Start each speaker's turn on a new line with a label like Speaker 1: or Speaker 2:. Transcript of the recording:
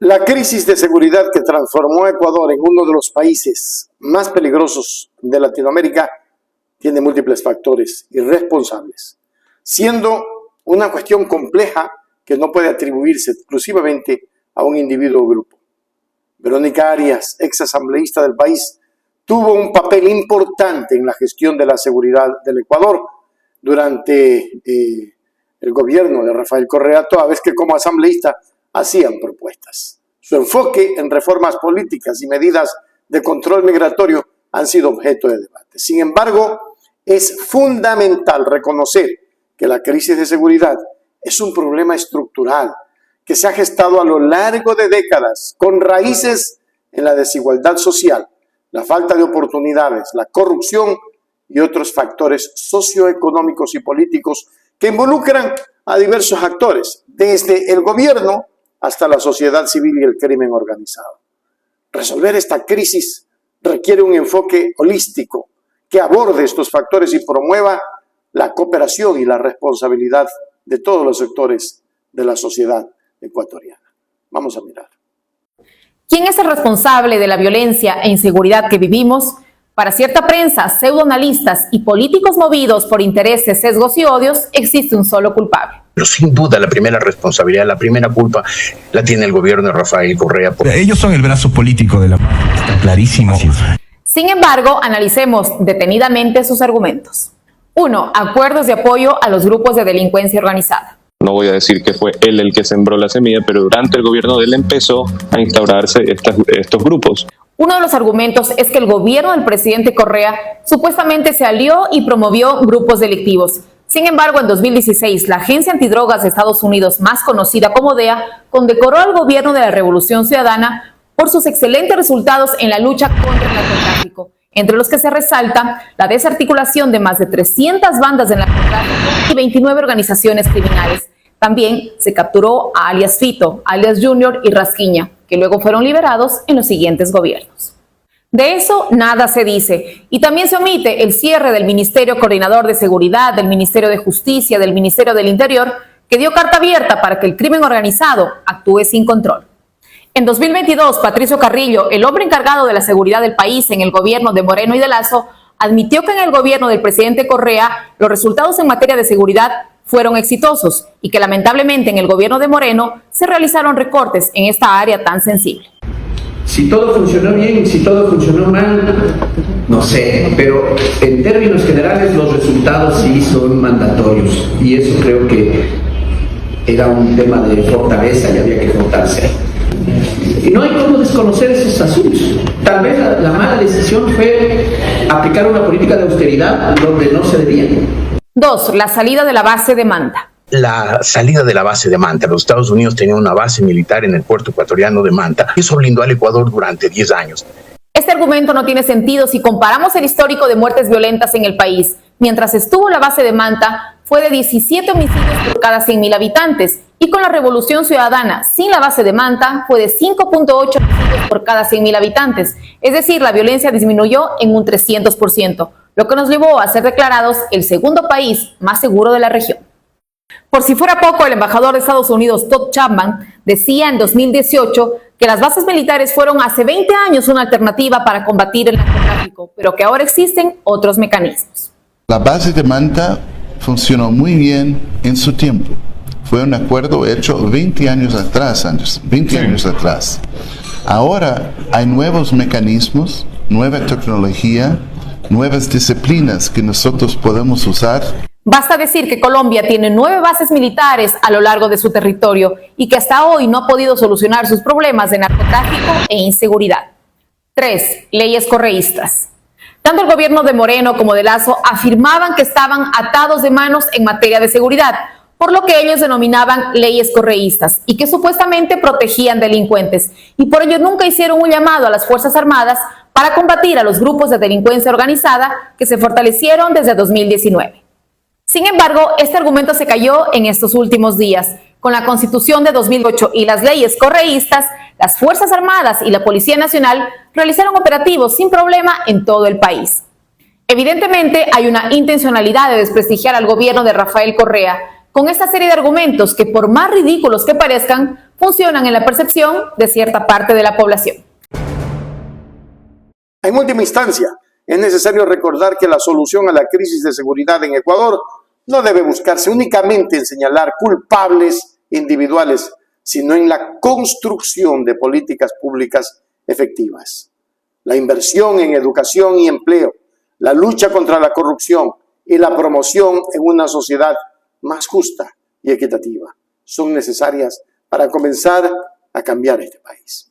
Speaker 1: La crisis de seguridad que transformó a Ecuador en uno de los países más peligrosos de Latinoamérica tiene múltiples factores y responsables, siendo una cuestión compleja que no puede atribuirse exclusivamente a un individuo o grupo. Verónica Arias, ex asambleísta del país, tuvo un papel importante en la gestión de la seguridad del Ecuador durante el gobierno de Rafael Correa, toda vez que como asambleísta hacían propuestas. Su enfoque en reformas políticas y medidas de control migratorio han sido objeto de debate. Sin embargo, es fundamental reconocer que la crisis de seguridad es un problema estructural que se ha gestado a lo largo de décadas con raíces en la desigualdad social, la falta de oportunidades, la corrupción y otros factores socioeconómicos y políticos que involucran a diversos actores, desde el gobierno hasta la sociedad civil y el crimen organizado. Resolver esta crisis requiere un enfoque holístico que aborde estos factores y promueva la cooperación y la responsabilidad de todos los sectores de la sociedad ecuatoriana. Vamos a mirar.
Speaker 2: ¿Quién es el responsable de la violencia e inseguridad que vivimos? Para cierta prensa, pseudoanalistas y políticos movidos por intereses, sesgos y odios, existe un solo culpable.
Speaker 3: Pero sin duda la primera responsabilidad, la primera culpa la tiene el gobierno de Rafael Correa.
Speaker 4: Ellos son el brazo político de la... Está clarísimo.
Speaker 2: Sin embargo, analicemos detenidamente sus argumentos. 1. Acuerdos de apoyo a los grupos de delincuencia organizada.
Speaker 5: No voy a decir que fue él el que sembró la semilla, pero durante el gobierno de él empezó a instaurarse estos grupos.
Speaker 2: Uno de los argumentos es que el gobierno del presidente Correa supuestamente se alió y promovió grupos delictivos. Sin embargo, en 2016, la Agencia Antidrogas de Estados Unidos, más conocida como DEA, condecoró al gobierno de la Revolución Ciudadana por sus excelentes resultados en la lucha contra el narcotráfico, entre los que se resalta la desarticulación de más de 300 bandas de narcotráfico y 29 organizaciones criminales. También se capturó a alias Fito, alias Junior y Rasquiña, que luego fueron liberados en los siguientes gobiernos. De eso nada se dice, y también se omite el cierre del Ministerio Coordinador de Seguridad, del Ministerio de Justicia, del Ministerio del Interior, que dio carta abierta para que el crimen organizado actúe sin control. En 2022, Patricio Carrillo, el hombre encargado de la seguridad del país en el gobierno de Moreno y de Lasso, admitió que en el gobierno del presidente Correa los resultados en materia de seguridad fueron exitosos y que lamentablemente en el gobierno de Moreno se realizaron recortes en esta área tan sensible.
Speaker 6: Si todo funcionó bien, si todo funcionó mal, no sé, pero en términos generales los resultados sí son mandatorios y eso creo que era un tema de fortaleza y había que fortalecer. Y no hay cómo desconocer esos asuntos. Tal vez la mala decisión fue aplicar una política de austeridad donde no se debía.
Speaker 2: 2. La salida de la base de Manta.
Speaker 3: La salida de la base de Manta. Los Estados Unidos tenían una base militar en el puerto ecuatoriano de Manta. Eso blindó al Ecuador durante 10 años.
Speaker 2: Este argumento no tiene sentido si comparamos el histórico de muertes violentas en el país. Mientras estuvo la base de Manta, fue de 17 homicidios por cada 100.000 habitantes. Y con la Revolución Ciudadana, sin la base de Manta, fue de 5.8 homicidios por cada 100.000 habitantes. Es decir, la violencia disminuyó en un 300%, lo que nos llevó a ser declarados el segundo país más seguro de la región. Por si fuera poco, el embajador de Estados Unidos, Todd Chapman, decía en 2018 que las bases militares fueron hace 20 años una alternativa para combatir el narcotráfico, pero que ahora existen otros mecanismos.
Speaker 7: La base de Manta funcionó muy bien en su tiempo. Fue un acuerdo hecho 20 años atrás. Ahora hay nuevos mecanismos, nueva tecnología, nuevas disciplinas que nosotros podemos usar.
Speaker 2: Basta decir que Colombia tiene 9 bases militares a lo largo de su territorio y que hasta hoy no ha podido solucionar sus problemas de narcotráfico e inseguridad. 3. Leyes correístas. Tanto el gobierno de Moreno como de Lasso afirmaban que estaban atados de manos en materia de seguridad, por lo que ellos denominaban leyes correístas y que supuestamente protegían delincuentes, y por ello nunca hicieron un llamado a las Fuerzas Armadas para combatir a los grupos de delincuencia organizada que se fortalecieron desde 2019. Sin embargo, este argumento se cayó en estos últimos días. Con la Constitución de 2008 y las leyes correístas, las Fuerzas Armadas y la Policía Nacional realizaron operativos sin problema en todo el país. Evidentemente, hay una intencionalidad de desprestigiar al gobierno de Rafael Correa, con esta serie de argumentos que, por más ridículos que parezcan, funcionan en la percepción de cierta parte de la población.
Speaker 1: En última instancia, es necesario recordar que la solución a la crisis de seguridad en Ecuador no debe buscarse únicamente en señalar culpables individuales, sino en la construcción de políticas públicas efectivas. La inversión en educación y empleo, la lucha contra la corrupción y la promoción en una sociedad más justa y equitativa son necesarias para comenzar a cambiar este país.